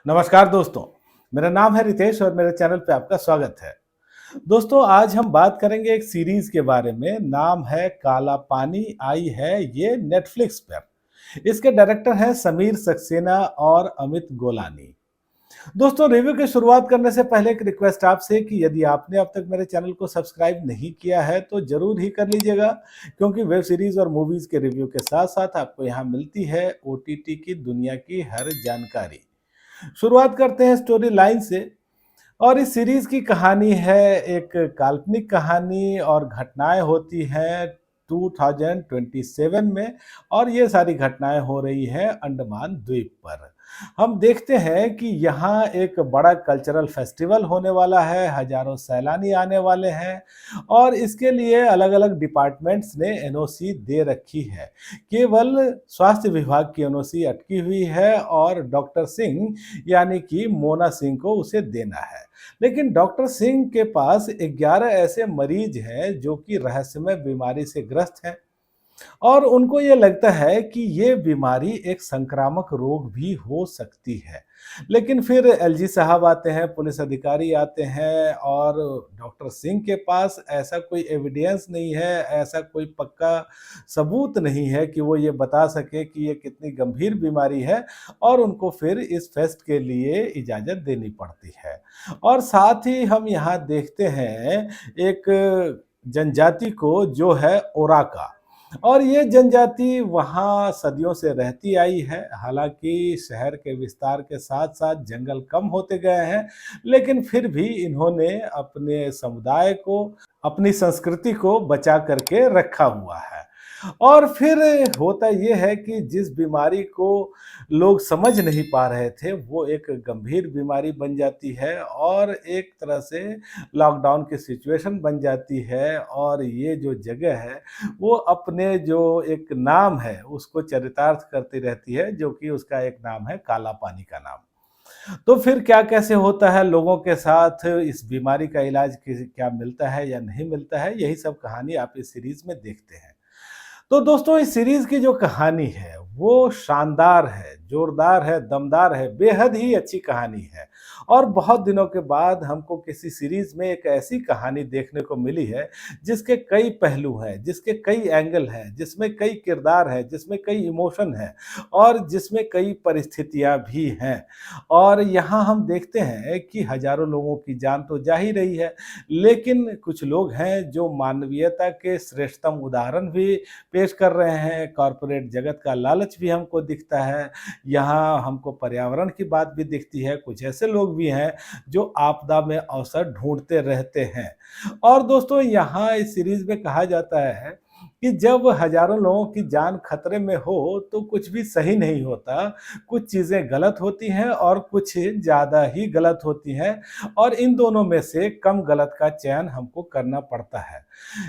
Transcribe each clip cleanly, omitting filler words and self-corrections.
नमस्कार दोस्तों, मेरा नाम है रितेश और मेरे चैनल पे आपका स्वागत है। दोस्तों, आज हम बात करेंगे एक सीरीज के बारे में। नाम है काला पानी। आई है ये नेटफ्लिक्स पर। इसके डायरेक्टर हैं समीर सक्सेना और अमित गोलानी। दोस्तों, रिव्यू की शुरुआत करने से पहले एक रिक्वेस्ट आपसे कि यदि आपने अब तक मेरे चैनल को सब्सक्राइब नहीं किया है तो जरूर ही कर लीजिएगा, क्योंकि वेब सीरीज और मूवीज के रिव्यू के साथ साथ आपको यहाँ मिलती है ओटीटी की दुनिया की हर जानकारी। शुरुआत करते हैं स्टोरी लाइन से। और इस सीरीज की कहानी है एक काल्पनिक कहानी और घटनाएं होती हैं 2027 में। और ये सारी घटनाएं हो रही हैं अंडमान द्वीप पर। हम देखते हैं कि यहाँ एक बड़ा कल्चरल फेस्टिवल होने वाला है, हजारों सैलानी आने वाले हैं और इसके लिए अलग अलग डिपार्टमेंट्स ने एनओसी दे रखी है। केवल स्वास्थ्य विभाग की एनओसी अटकी हुई है और डॉक्टर सिंह यानी कि मोना सिंह को उसे देना है। लेकिन डॉक्टर सिंह के पास 11 ऐसे मरीज हैं जो कि रहस्यमय बीमारी से ग्रस्त हैं और उनको ये लगता है कि ये बीमारी एक संक्रामक रोग भी हो सकती है। लेकिन फिर एलजी साहब आते हैं, पुलिस अधिकारी आते हैं और डॉक्टर सिंह के पास ऐसा कोई एविडेंस नहीं है, ऐसा कोई पक्का सबूत नहीं है कि वो ये बता सके कि ये कितनी गंभीर बीमारी है और उनको फिर इस फेस्ट के लिए इजाज़त देनी पड़ती है। और साथ ही हम यहाँ देखते हैं एक जनजाति को जो है ओराका। और ये जनजाति वहाँ सदियों से रहती आई है। हालांकि शहर के विस्तार के साथ साथ जंगल कम होते गए हैं, लेकिन फिर भी इन्होंने अपने समुदाय को, अपनी संस्कृति को बचा करके रखा हुआ है। और फिर होता ये है कि जिस बीमारी को लोग समझ नहीं पा रहे थे वो एक गंभीर बीमारी बन जाती है और एक तरह से लॉकडाउन की सिचुएशन बन जाती है। और ये जो जगह है वो अपने जो एक नाम है उसको चरितार्थ करती रहती है, जो कि उसका एक नाम है काला पानी का नाम। तो फिर क्या कैसे होता है लोगों के साथ, इस बीमारी का इलाज क्या मिलता है या नहीं मिलता है, यही सब कहानी आप इस सीरीज में देखते हैं। तो दोस्तों, इस सीरीज की जो कहानी है वो शानदार है, जोरदार है, दमदार है, बेहद ही अच्छी कहानी है। और बहुत दिनों के बाद हमको किसी सीरीज में एक ऐसी कहानी देखने को मिली है जिसके कई पहलू हैं, जिसके कई एंगल हैं, जिसमें कई किरदार हैं, जिसमें कई इमोशन हैं और जिसमें कई परिस्थितियां भी हैं। और यहाँ हम देखते हैं कि हजारों लोगों की जान तो जा ही रही है, लेकिन कुछ लोग हैं जो मानवीयता के श्रेष्ठतम उदाहरण भी पेश कर रहे हैं। कॉरपोरेट जगत का लालच भी हमको दिखता है, यहाँ हमको पर्यावरण की बात भी दिखती है। कुछ ऐसे लोग भी हैं जो आपदा में अवसर ढूंढते रहते हैं। और दोस्तों, यहाँ इस सीरीज में कहा जाता है कि जब हजारों लोगों की जान खतरे में हो तो कुछ भी सही नहीं होता, कुछ चीजें गलत होती हैं और कुछ ज्यादा ही गलत होती हैं और इन दोनों में से कम गलत का चयन हमको करना पड़ता है।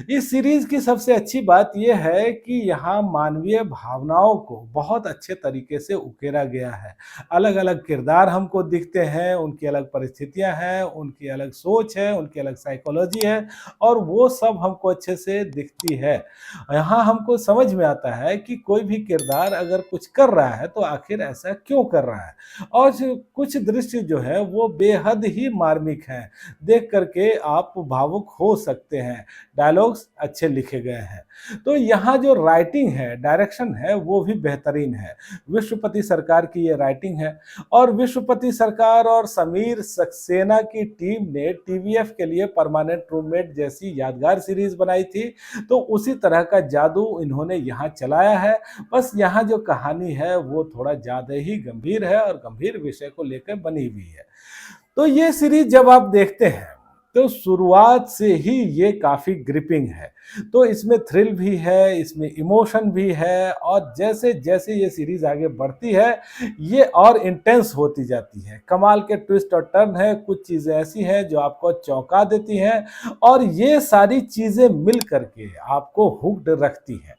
इस सीरीज की सबसे अच्छी बात यह है कि यहाँ मानवीय भावनाओं को बहुत अच्छे तरीके से उकेरा गया है। अलग अलग किरदार हमको दिखते हैं, उनकी अलग परिस्थितियां हैं, उनकी अलग सोच है, उनकी अलग साइकोलॉजी है और वो सब हमको अच्छे से दिखती है। यहाँ हमको समझ में आता है कि कोई भी किरदार अगर कुछ कर रहा है तो आखिर ऐसा क्यों कर रहा है। और कुछ दृश्य जो है वो बेहद ही मार्मिक हैं, देख करके आप भावुक हो सकते हैं। डायलॉग्स अच्छे लिखे गए हैं। तो यहाँ जो राइटिंग है, डायरेक्शन है, वो भी बेहतरीन है। विश्वपति सरकार की ये राइटिंग है और विश्वपति सरकार और समीर सक्सेना की टीम ने टीवीएफ के लिए परमानेंट रूममेट जैसी यादगार सीरीज बनाई थी, तो उसी तरह का जादू इन्होंने यहाँ चलाया है। बस यहाँ जो कहानी है वो थोड़ा ज्यादा ही गंभीर है और गंभीर विषय को लेकर बनी हुई है। तो ये सीरीज जब आप देखते हैं तो शुरुआत से ही ये काफी ग्रिपिंग है। तो इसमें थ्रिल भी है, इसमें इमोशन भी है और जैसे जैसे ये सीरीज आगे बढ़ती है ये और इंटेंस होती जाती है। कमाल के ट्विस्ट और टर्न है, कुछ चीजें ऐसी हैं जो आपको चौंका देती हैं और ये सारी चीजें मिल करके आपको हुक्ड रखती हैं।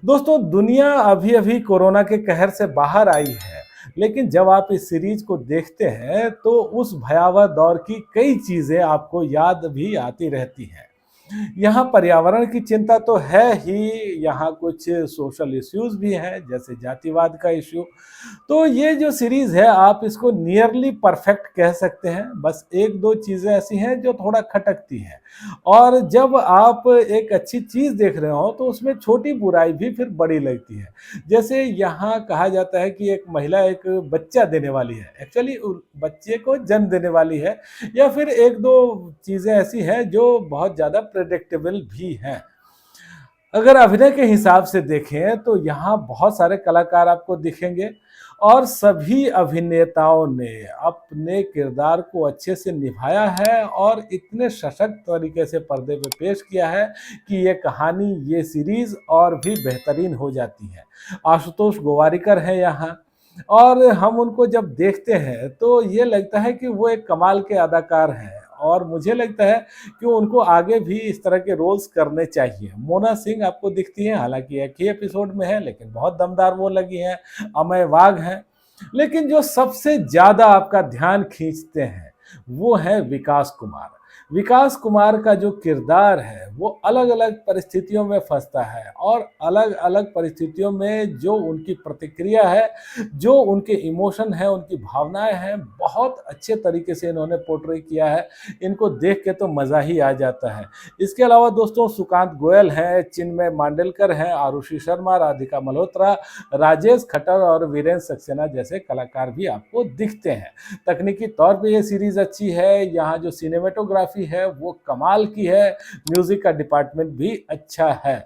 दोस्तों, दुनिया अभी अभी कोरोना के कहर से बाहर आई है, लेकिन जब आप इस सीरीज को देखते हैं तो उस भयावह दौर की कई चीजें आपको याद भी आती रहती हैं। यहाँ पर्यावरण की चिंता तो है ही, यहाँ कुछ सोशल इश्यूज भी हैं जैसे जातिवाद का इश्यू। तो ये जो सीरीज़ है आप इसको नियरली परफेक्ट कह सकते हैं, बस 1-2 चीज़ें ऐसी हैं जो थोड़ा खटकती हैं। और जब आप एक अच्छी चीज़ देख रहे हो तो उसमें छोटी बुराई भी फिर बड़ी लगती है। जैसे यहाँ कहा जाता है कि एक महिला एक बच्चा देने वाली है, एक्चुअली बच्चे को जन्म देने वाली है, या फिर 1-2 चीज़ें ऐसी हैं जो बहुत ज़्यादा प्रेडिक्टेबल भी हैं। अगर अभिनय के हिसाब से देखें तो यहाँ बहुत सारे कलाकार आपको दिखेंगे और सभी अभिनेताओं ने अपने किरदार को अच्छे से निभाया है और इतने सशक्त तरीके से पर्दे पे पेश किया है कि ये कहानी, ये सीरीज़ और भी बेहतरीन हो जाती है। आशुतोष गोवारिकर हैं यहाँ, और हम उनको जब देखते हैं तो ये लगता है कि वो एक कमाल के अदाकार हैं, और मुझे लगता है कि उनको आगे भी इस तरह के रोल्स करने चाहिए। मोना सिंह आपको दिखती हैं, हालाँकि एक ही एपिसोड में है लेकिन बहुत दमदार वो लगी हैं। अमय वाघ हैं, लेकिन जो सबसे ज़्यादा आपका ध्यान खींचते हैं, वो हैं विकास कुमार। विकास कुमार का जो किरदार है, वो अलग-अलग परिस्थितियों में फँसता है और अलग-अलग परिस्थितियों में जो उनकी प्रतिक्रिया है, जो उनके इमोशन हैं, उनकी भावनाएँ हैं, बहुत अच्छे तरीके से इन्होंने पोर्ट्रे किया है। इनको देख के तो मज़ा ही आ जाता है। इसके अलावा दोस्तों सुकांत गोयल हैं, चिन्मय मांडलकर हैं, आरुषि शर्मा, राधिका मल्होत्रा, राजेश खट्टर और वीरेंद्र सक्सेना जैसे कलाकार भी आपको दिखते हैं। तकनीकी तौर पे ये सीरीज़ अच्छी है, यहाँ जो सिनेमेटोग्राफी है वो कमाल की है, म्यूज़िक का डिपार्टमेंट भी अच्छा है।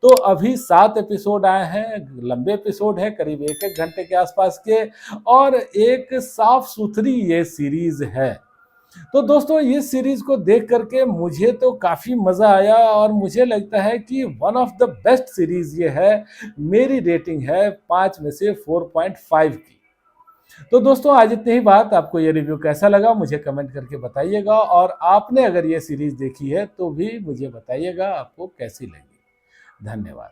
तो अभी 7 एपिसोड आए हैं, लंबे एपिसोड हैं, करीब 1-1 घंटे के आसपास के, और एक साफ-सुथरी ये सीरीज़ है। तो दोस्तों इस सीरीज़ को देख करके मुझे तो काफ़ी मज़ा आया और मुझे लगता है कि one of the best series ये है। मेरी रेटिंग है 5 में से 4.5 की। तो दोस्तों आज इतनी ही बात। आपको ये रिव्यू कैसा लगा मुझे कमेंट करके बताइएगा, और आपने अगर ये सीरीज़ देखी है तो भी मुझे बताइएगा आपको कैसी लगी। धन्यवाद।